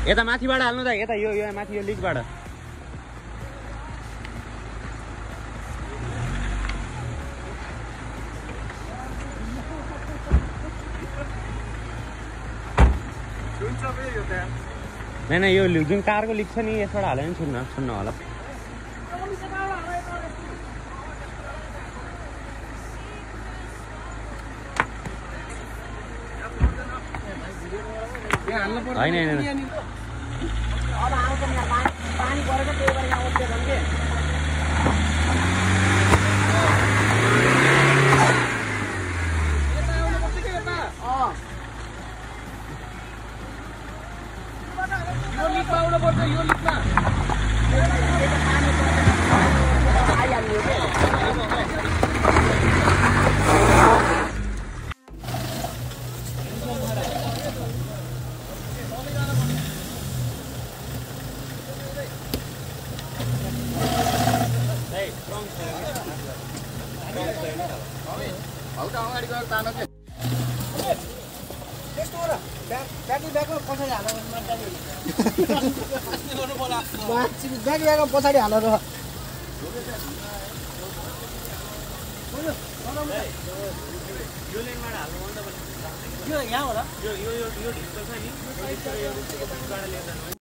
यता माथिबाट हाल्नु त यता यो माथि यो लिकबाट नहीं यो जुन कारको लिक छ नि यसबाट हाल्यो नि सुन्न होला हैन अब आउँछ नि पानी परेको त्यही भएर यहाँ उठ्यो भने यता आउनु पर्छ के यता यो लिकमा आउनु पर्छ यो लिकमा आइहाल्नु के हल्का अगाडि गएर तान के त्यस्तो हो र ब्यागमा पछाडि हालेर ब्यागमा पछाडि हालेर यो लेनबाट हाल्नु भन्दा पनि यो यहाँ हो र यो ढिस्को छ नि